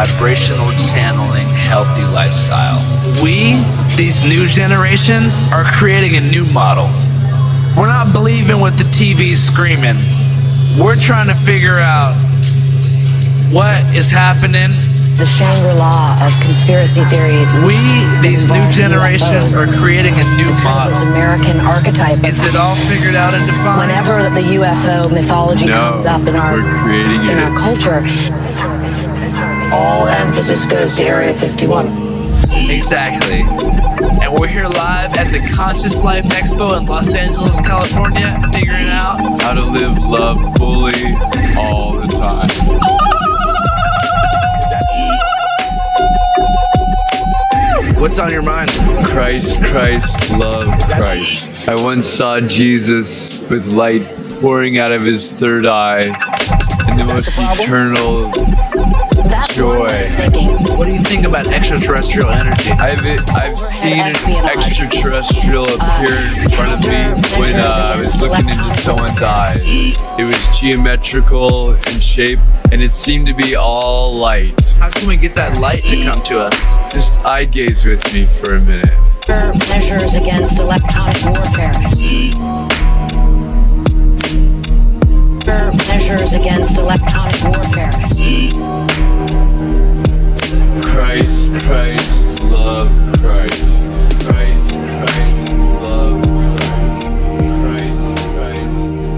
vibrational channeling healthy lifestyle. We, these new generations, are creating a new model. We're not believing what the TV's screaming. We're trying to figure out what is happening. The Shangri-La of conspiracy theories. We, these new generations, are creating a new model. This American archetype. Is it all figured out and defined? Whenever the UFO mythology comes up in our culture, all emphasis goes to Area 51. Exactly. And we're here live at the Conscious Life Expo in Los Angeles, California, figuring out how to live love fully all the time. What's on your mind? Christ, Christ, love Christ. I once saw Jesus with light pouring out of his third eye and the most eternal joy. What do you think about extraterrestrial energy? I've seen an extraterrestrial appear in front of me when I was looking into someone's eyes. It was geometrical in shape and it seemed to be all light. How can we get that light to come to us? Just eye gaze with me for a minute. Measures against electronic warfare. Measures against electronic warfare. Christ, Christ, love Christ. Christ, Christ, love Christ. Christ,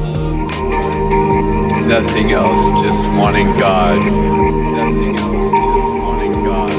love Christ. Nothing else, just wanting God. Nothing else, just wanting God.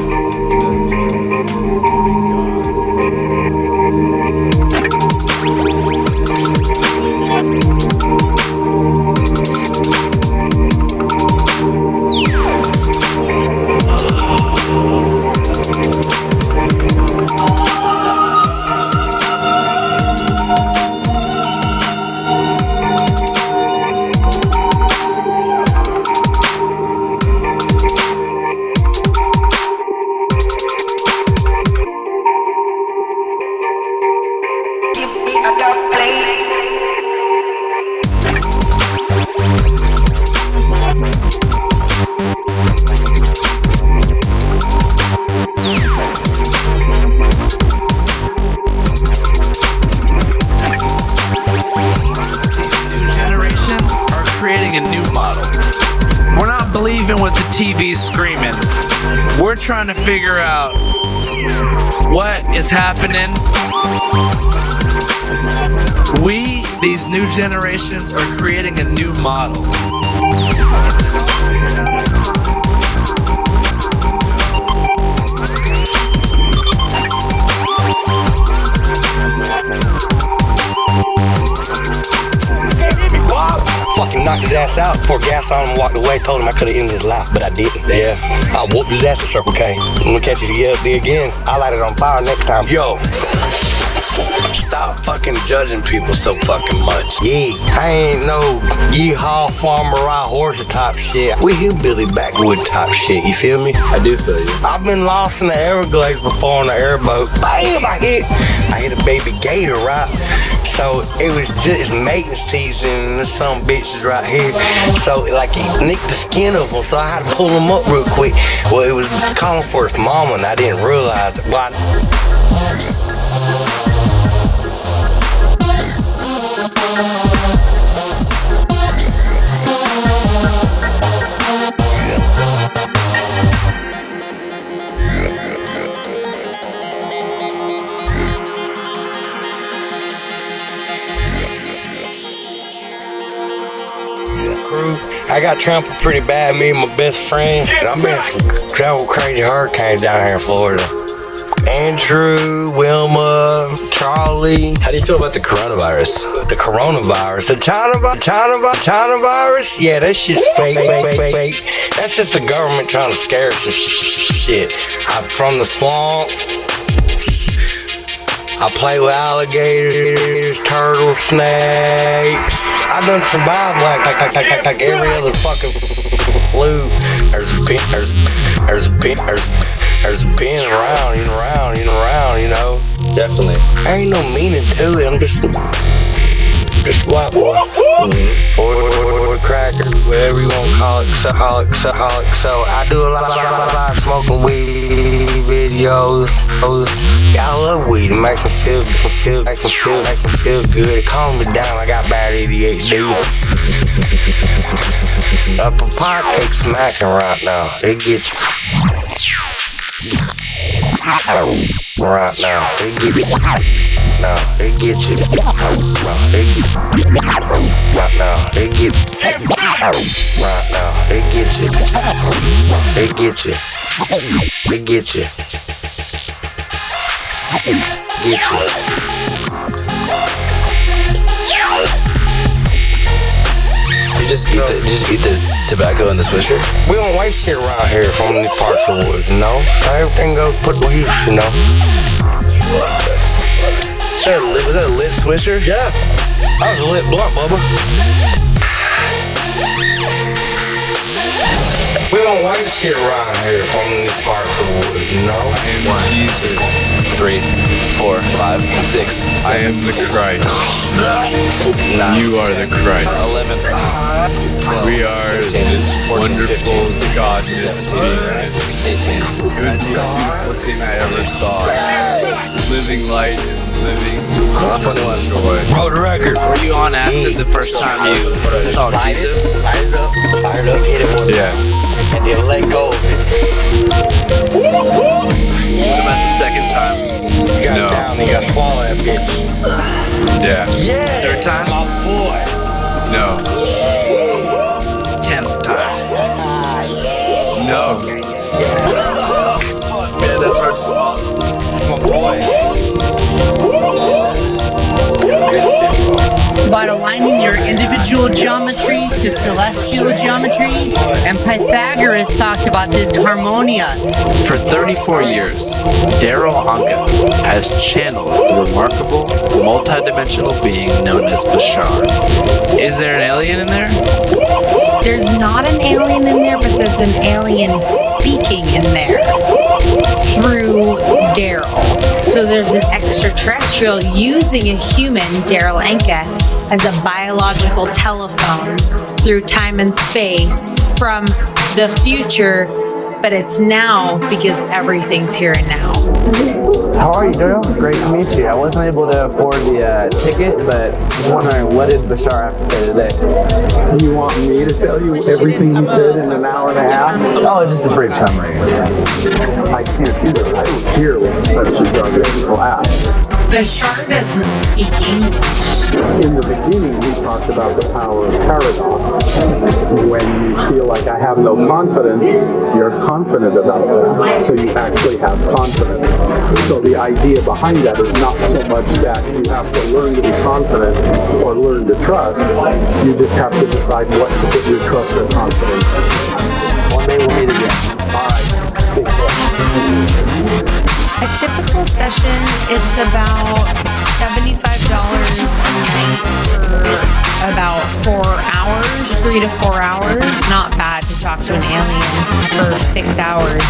TV's screaming. We're trying to figure out what is happening. We, these new generations, are creating a new model. Fucking knocked his ass out, poured gas on him and walked away. Told him I could have ended his life, but I didn't. Yeah. I whooped his ass at Circle K. When we catch his up there again, I light it on fire next time. Yo, stop fucking judging people so fucking much. Yeah, I ain't no yeehaw farmer ride horse type shit. We hillbilly backwood type shit, you feel me? I do feel you. I've been lost in the Everglades before on the airboat. Bam, I hit a baby gator, right? So it was just mating season and there's some bitches right here. So like he nicked the skin of them, so I had to pull them up real quick. Well, it was calling for its mama and I didn't realize it. Well, I got trampled pretty bad, me and my best friend. And I've been travel crazy hurricanes down here in Florida. Andrew, Wilma, Charlie. How do you feel about the coronavirus? The coronavirus? The China virus? Yeah, that shit's fake. That's just the government trying to scare us and shit. I'm from the swamp. I play with alligators, turtles, snakes. I done survived like every other fucking flu. There's been around, you know. Definitely. There ain't no meaning to it. I'm just Just what, boy? Or cracker, whatever you want to call it. So I do a lot of smoking weed videos. I love weed. It makes me feel good. It calms me down. I got bad ADHD. A papaya cake smacking right now. It gets right now. It gets you. Now it gets you. Right now. It gets right now. It gets you. It gets you. It gets you. Get you. You just eat the tobacco and the swisher? We don't waste shit around here from these parts of the woods, you know? So everything goes put to use, you know? Was that a lit swisher? Yeah. That was a lit blunt, Bubba. We don't waste shit around here from these parts of the woods, you know? 1, 2, 3, 4, 5, 6, 7. I am the Christ. 9. You are the Christ. 11. We are 13, this 14, wonderful 15, godness 17, being. 18. It was the most beautiful thing I ever saw. Living light and living 21. joy. Road record. Were you on acid the first time you saw Jesus? Light it up, hit it one time. Yes. And then let go of it. What about the second time? You got No. it down and you gotta swallow that bitch. Yeah. Yeah. Third time? My boy. No. 10th time. No. Fuck, man, that's hard to swallow. My boy. It's about aligning your individual geometry to celestial geometry, and Pythagoras talked about this harmonia. For 34 years, Daryl Anka has channeled the remarkable, multidimensional being known as Bashar. Is there an alien in there? There's not an alien in there, but there's an alien speaking in there through Daryl. So there's an extraterrestrial using a human, Daryl Anka, as a biological telephone through time and space from the future, but it's now because everything's here and now. How are you, Daryl? Great to meet you. I wasn't able to afford the ticket, but I was wondering, what did Bashar have to say today? You want me to tell you everything he said in an hour and a half? Oh, just a brief summary. I can't do that. I was here when Professor Jarvis class. Bashar isn't speaking. In the beginning, we talked about the power of paradox. When you feel like I have no confidence, you're confident about that. So you actually have confidence. So the idea behind that is not so much that you have to learn to be confident or learn to trust. You just have to decide what to put your trust or confidence in. One day we'll meet again. All right. A typical session, it's about $75 a night for about 4 hours, 3 to 4 hours. Not bad to talk to an alien for 6 hours.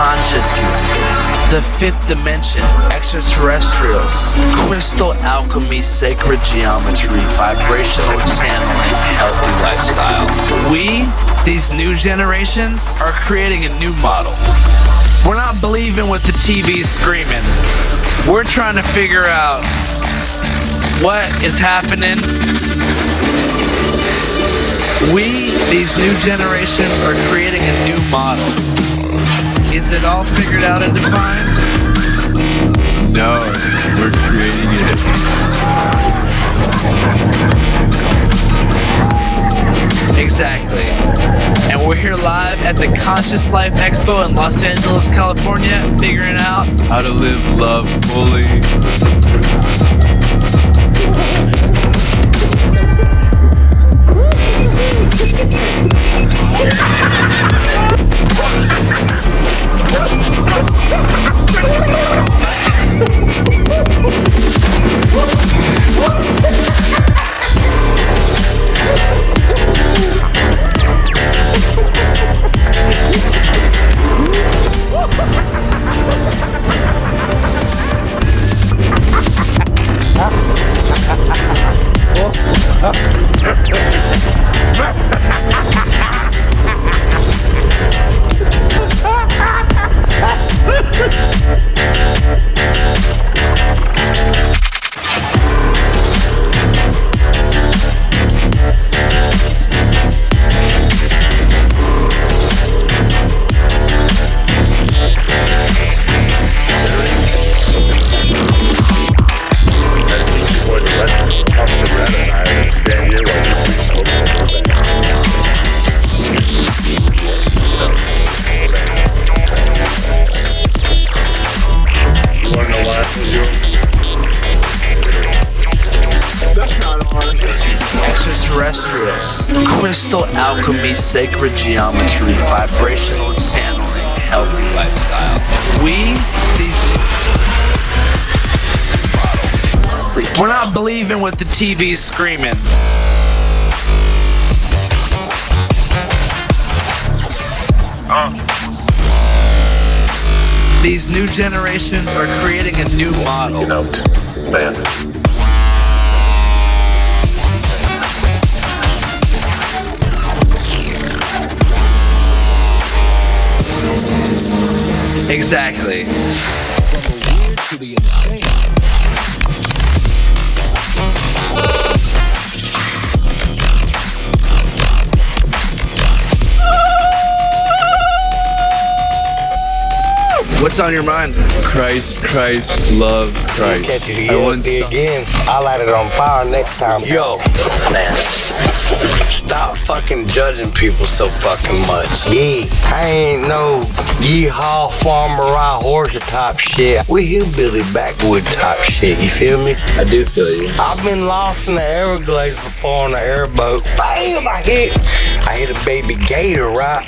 Consciousnesses, the fifth dimension, extraterrestrials, crystal alchemy, sacred geometry, vibrational channeling, healthy lifestyle. We, these new generations are creating a new model. We're not believing what the TV's screaming. We're trying to figure out what is happening. We, these new generations, are creating a new model. Is it all figured out and defined? No, we're creating it. Exactly. And we're here live at the Conscious Life Expo in Los Angeles, California, figuring out how to live love fully. crystal alchemy, sacred geometry, vibrational channeling, healthy lifestyle. We're not believing what the TV's screaming. These new generations are creating a new model. Man. Exactly. From the weird to the insane. What's on your mind? Christ, love Christ. Catch his again. I'll light it on fire next time. Yo, man. Stop fucking judging people so fucking much. Yeah, I ain't no yeehaw farmer ride horse type shit. We hillbilly backwood type shit, you feel me? I do feel you. I've been lost in the Everglades before on an airboat. Bam! I hit a baby gator, right?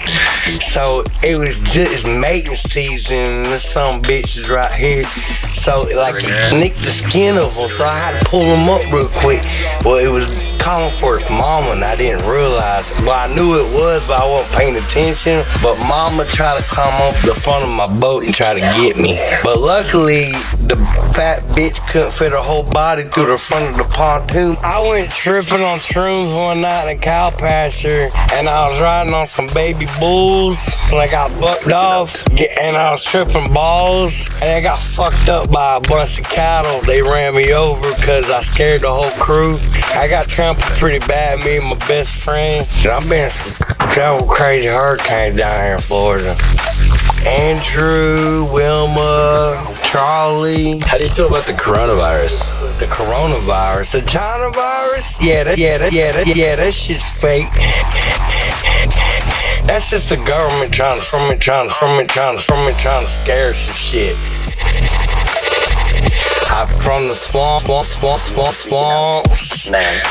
So it was just mating season. This some bitches right here. So like it nicked the skin of them. So I had to pull them up real quick. Well, it was calling for its mama, and I didn't realize. Well, I knew it was, but I wasn't paying attention. But mama tried to climb up the front of my boat and try to get me. But luckily, the fat bitch couldn't fit her whole body through the front of the pontoon. I went tripping on shrooms one night in a cow pasture, and I was riding on some baby bulls, and I got bucked off, and I was tripping balls, and I got fucked up by a bunch of cattle. They ran me over because I scared the whole crew. I got trampled pretty bad, me and my best friend. And I've been travel crazy hurricanes down here in Florida. Andrew, Wilma, Charlie. How do you feel about the coronavirus? The coronavirus? The China virus? Yeah, that shit's fake. That's just the government trying to scare us and shit. I'm from the swamps. Man.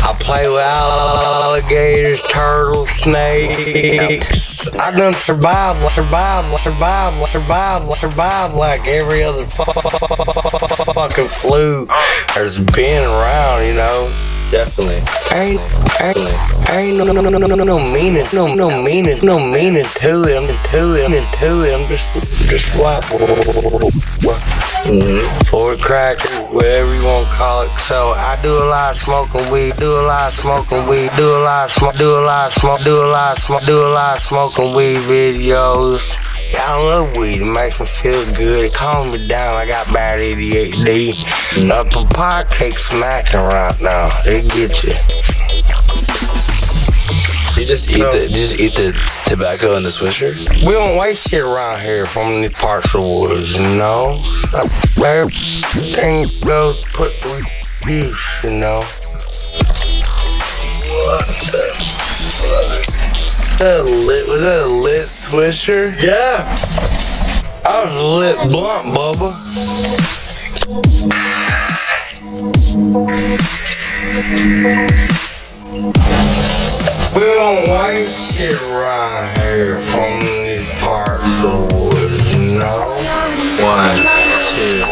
I play with alligators, turtles, snakes. I done survived like every other fucking flu there's been around, you know. Definitely. Ain't no meaning to it. I'm just what. For cracker, whatever you want to call it. So I do a lot of smoking weed, do a lot of smoking weed videos. I love weed, it makes me feel good, it calms me down, I got bad ADHD. A papaya cake smacking right now, it gets you. You just eat the tobacco and the swisher? We don't waste shit around here from these parts of the woods, you know? Everything goes put with use, you know? What the fuck? Was that a lit swisher? Yeah! I was a lit blunt, Bubba. We don't waste shit around here from these parts of the woods, you know? 1, 2,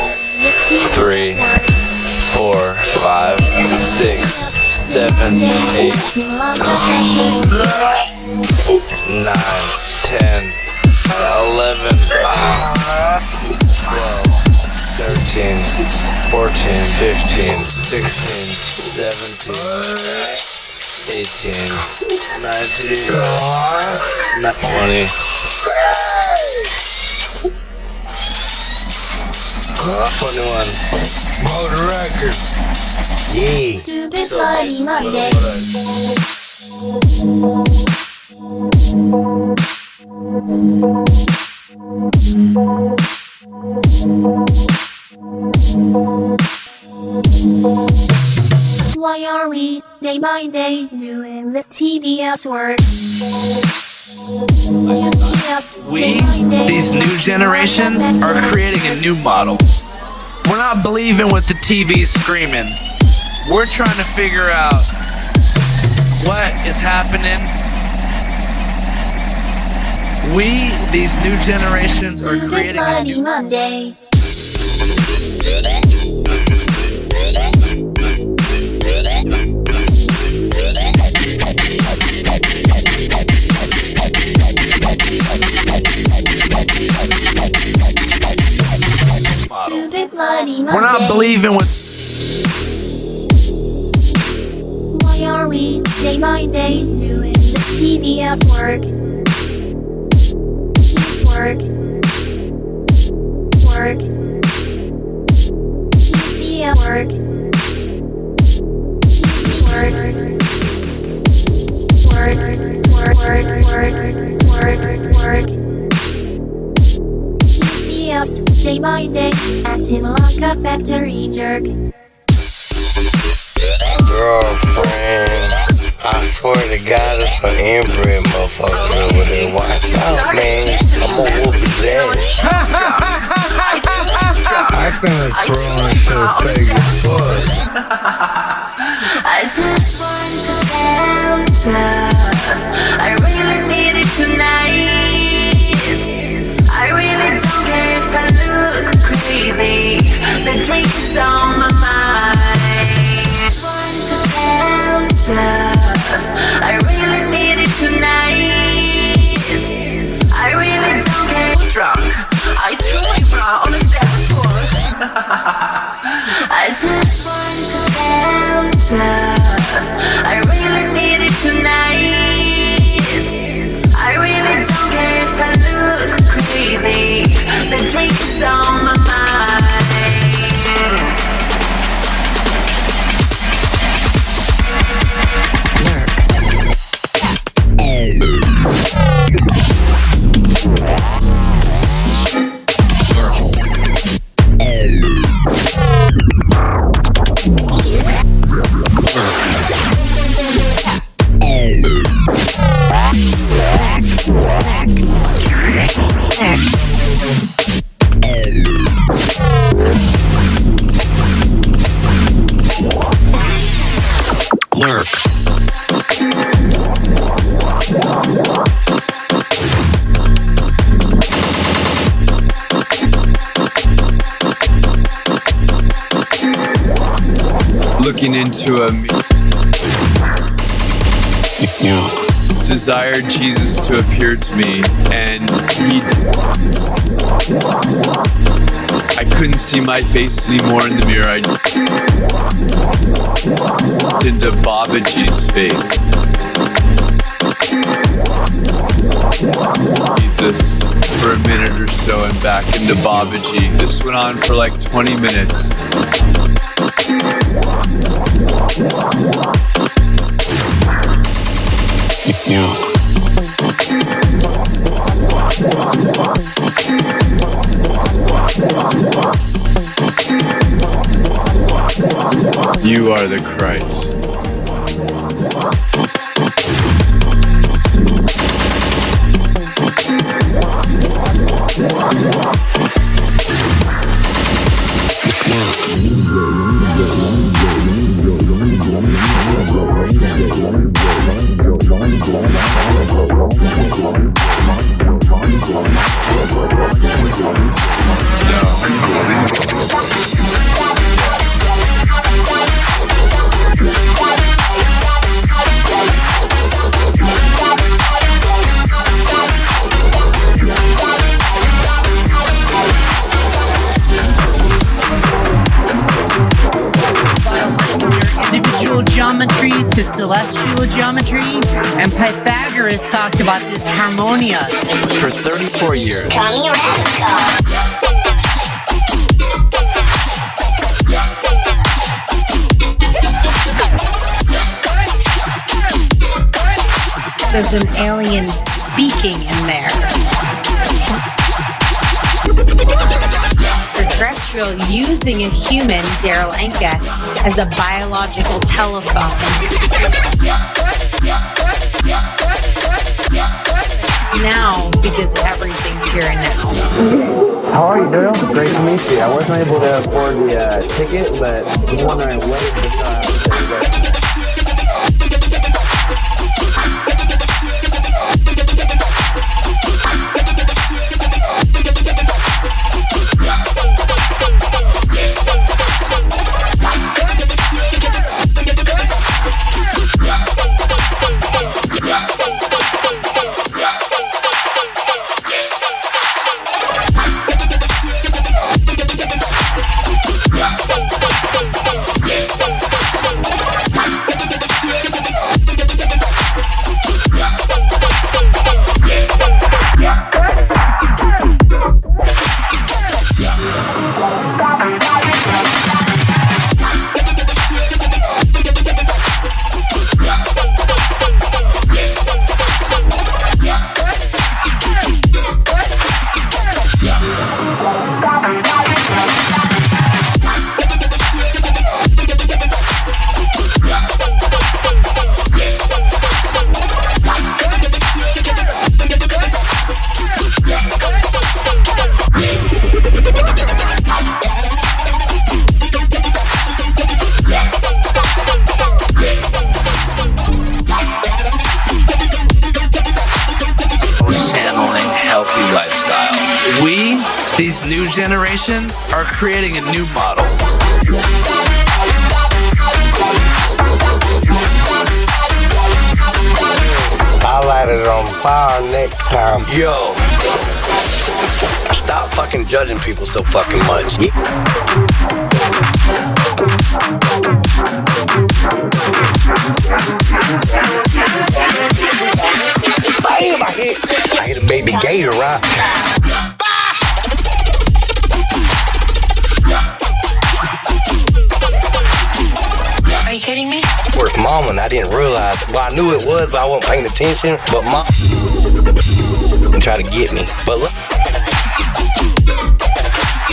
3, 4, 5, 6, 7, 8, 9, 10, 11, 12, 13, 14, 15, 16, 17, 18, 19, 20. 21. Blow the record. Yeah. Stupid Bloody Monday. Why are we, day by day, doing this tedious work? We, these new generations, are creating a new model. We're not believing what the TV's screaming. We're trying to figure out what is happening. We, these new generations, are creating a new Monday. We're not believing what. Why are we, day by day, doing the tedious work? Work. You see a work. Work. You see us, day by day, acting like a factory jerk. Girlfriend, I swear to God, it's some Embryo motherfuckers over there. Watch out, man. I'm gonna whoop his ass. I kinda throwing to fake as fuck. I just want to answer. I really need it tonight. I really don't care if I look crazy. The drink is on my mind. I want to answer. I really need it tonight. I really don't care. Drunk. I threw my bra on the dance floor. I just want to answer. I really need it tonight. I really don't care if I look crazy. The drink is on my mind. Lurk. Looking into a desired Jesus to appear to me, and I couldn't see my face anymore in the mirror. I into Babaji's face. Jesus, for a minute or so, and back into Babaji. This went on for like 20 minutes. You are the Christ. Geometry to celestial geometry, and Pythagoras talked about this harmonia for 34 years. There's an alien speaking in there. Extraterrestrial using a human, Daryl Anka, as a biological telephone. Now, because everything's here and now. How are you, Daryl? Great to meet you. I wasn't able to afford the ticket, but I'm wondering what is the These new generations are creating a new model. I lighted it on fire next time. Yo, stop fucking judging people so fucking much. Damn, I hit a baby gator, right? Are you kidding me? Worth mom, and I didn't realize. Well, I knew it was, but I wasn't paying attention. But mom tried to get me. But look,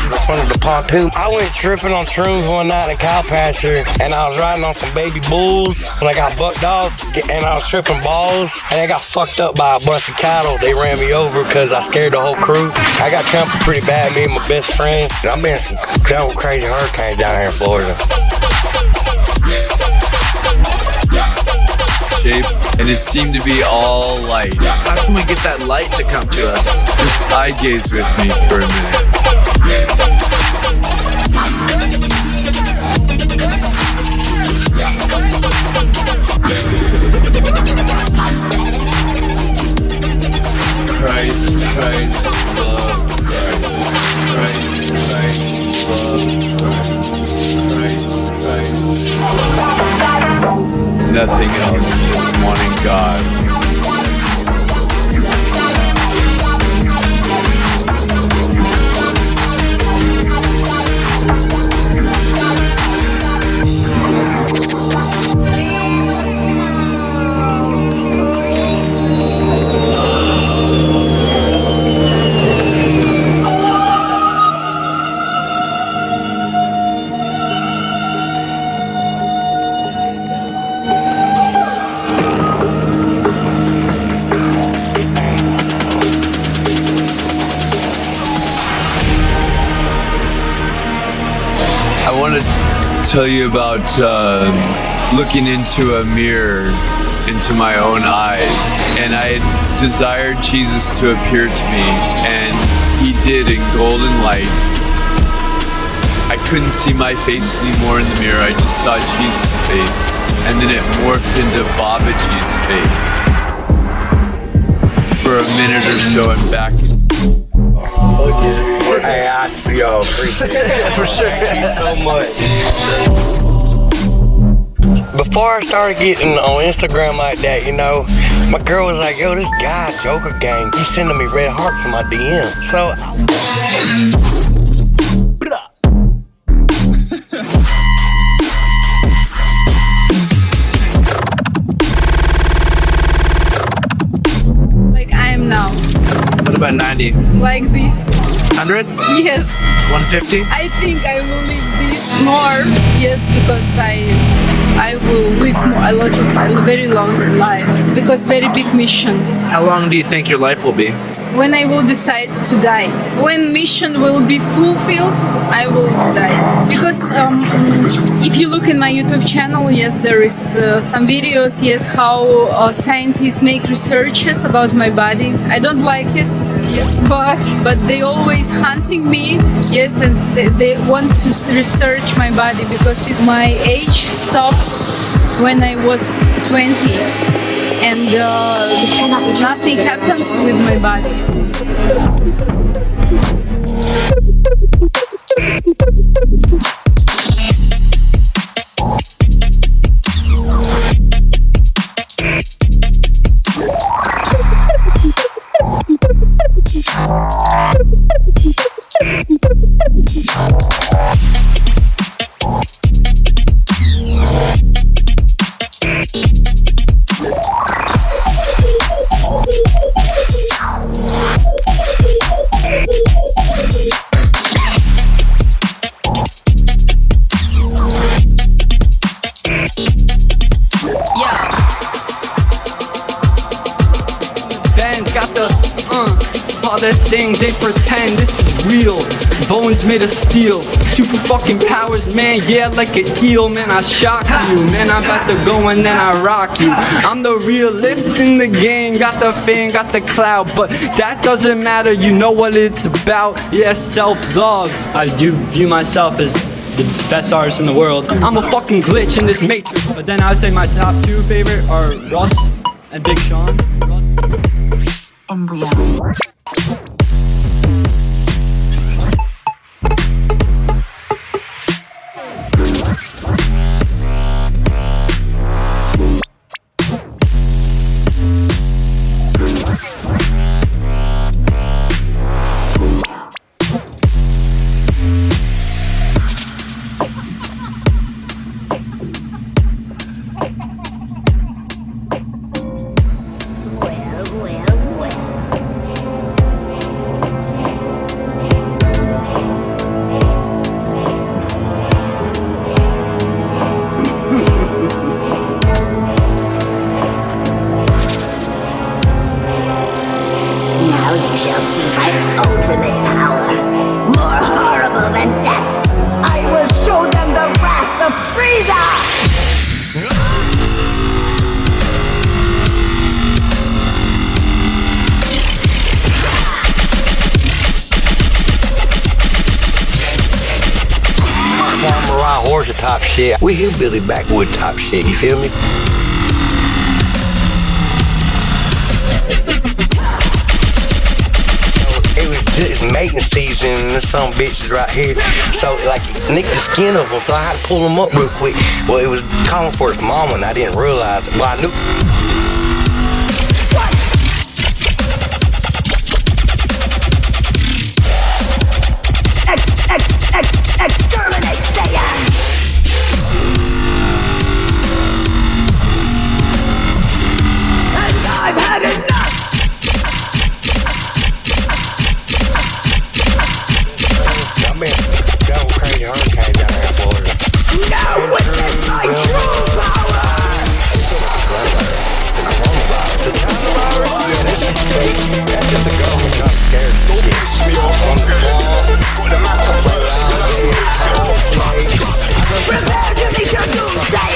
in front of the pontoon, I went tripping on shrooms one night in a cow pasture, and I was riding on some baby bulls, and I got bucked off, and I was tripping balls, and I got fucked up by a bunch of cattle. They ran me over because I scared the whole crew. I got trampled pretty bad, me and my best friend. And I've been some crazy hurricanes down here in Florida. Shape, and it seemed to be all light. How can we get that light to come to us? Just eye gaze with me for a minute. nothing else, just wanting God. I want to tell you about looking into a mirror, into my own eyes, and I desired Jesus to appear to me, and he did in golden light. I couldn't see my face anymore in the mirror, I just saw Jesus' face, and then it morphed into Baba G's face. For a minute or so, I'm back. Hey, I see y'all. Appreciate it. For sure. Thank you so much. Before I started getting on Instagram like that, you know, my girl was like, yo, this guy, Joker Gang, he's sending me red hearts in my DM. So, Like I am now. What about 90? Like this. 100? Yes. 150? I think I will live this more. Yes, because I will live a very longer life. Because very big mission. How long do you think your life will be? When I will decide to die. When mission will be fulfilled, I will die. Because if you look in my YouTube channel, yes, there is some videos, yes, how scientists make researches about my body. I don't like it, yes, but they always hunting me, yes, and say they want to research my body because my age stops when I was 20. And nothing happens with my body. Things they pretend this is real. Bones made of steel. Super fucking powers, man. Yeah, like an eel, man. I shock you, man. I'm about to go and then I rock you. I'm the realist in the game. Got the fame, got the clout, but that doesn't matter. You know what it's about. Yeah, self-love. I do view myself as the best artist in the world. I'm a fucking glitch in this matrix. But then I would say my top two favorite are Russ and Big Sean. Embryo. Horse top shit. We hillbilly backwood top shit, you feel me? So it was it's mating season, and there's some bitches right here. So, like, it nicked the skin of them, so I had to pull them up real quick. Well, it was calling for its mama, and I didn't realize it. Well, I knew. Exterminate Satan! And I've had enough! I've been going crazy hurricane down there in Florida. Now witness my true power! The coronavirus. The coronavirus? Yeah, that's just the government trying to scare the kids. From the swamps. Prepare to meet your doomsday!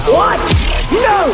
What? No!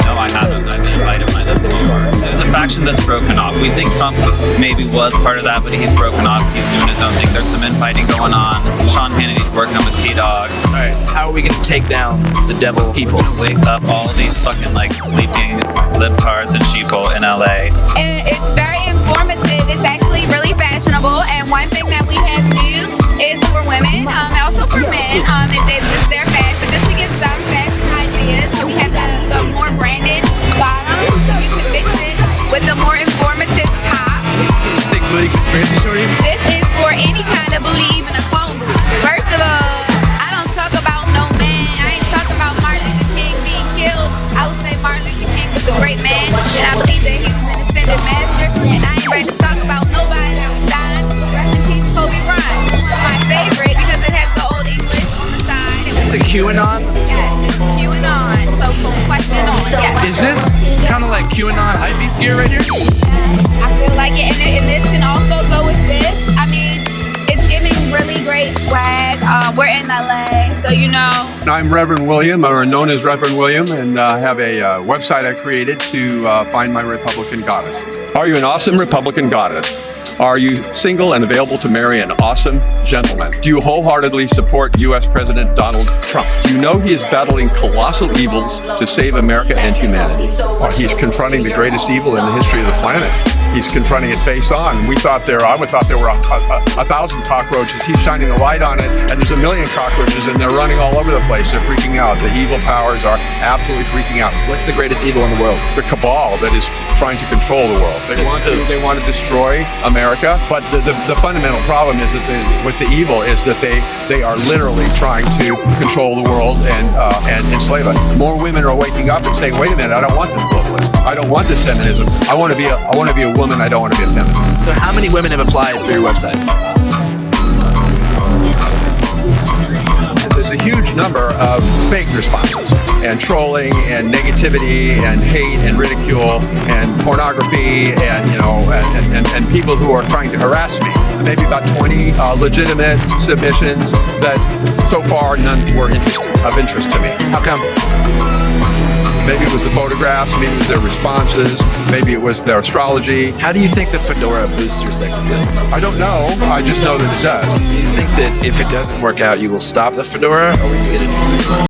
No, I haven't. I've invited myself to New York. There's a faction that's broken off. We think Trump maybe was part of that, but he's broken off. He's doing his own thing. There's some infighting going on. Sean Hannity's working with T-Dog. Alright, how are we gonna take down the devil peoples? Wake up all these fucking like sleeping libtards and sheeple in LA. It's very informative. It's actually really fashionable. And one thing that we have used is for women, also for men. It's their fashion, but just to give some fashion ideas. So we have the more branded bottom, so you can mix it with the more informative top. Thick booty conspiracy stories? This is for any kind of believe in a clone. First of all, I don't talk about no man. I ain't talking about Martin Luther King being killed. I would say Martin Luther King was a great man, and I believe that he was an ascended master. And I ain't ready to talk about nobody that was dying. Rest in peace, Kobe Bryant. My favorite because it has the old English on the side. Is it QAnon? Yes, it's QAnon. So question on. Yes. Is this kind of like QAnon hypebeast gear right here? I feel like it, and this can also go with this. I mean, it's giving really great swag. We're in LA, so you know. I'm Reverend William, or known as Reverend William, and I have a website I created to find my Republican goddess. Are you an awesome Republican goddess? Are you single and available to marry an awesome gentleman? Do you wholeheartedly support U.S. President Donald Trump? Do you know he is battling colossal evils to save America and humanity? He's confronting the greatest evil in the history of the planet. He's confronting it face on. I would thought there were 1,000 cockroaches. He's shining a light on it, and there's 1 million cockroaches, and they're running all over the place. They're freaking out. The evil powers are absolutely freaking out. What's the greatest evil in the world? The cabal that is trying to control the world. They want to destroy America, but the fundamental problem is that with the evil is that they are literally trying to control the world and enslave us. More women are waking up and saying, "Wait a minute, I don't want this globalism. I don't want this feminism. I want to be a woman. I don't want to be a feminist." So how many women have applied through your website? There's a huge number of fake responses and trolling and negativity and hate and ridicule and pornography and and people who are trying to harass me. Maybe about 20 legitimate submissions that so far none were of interest to me. How come? Maybe it was the photographs, maybe it was their responses, maybe it was their astrology. How do you think the fedora boosts your sex appeal? I don't know, I just know that it does. Do you think that if it doesn't work out, you will stop the fedora, or will you get a new fedora?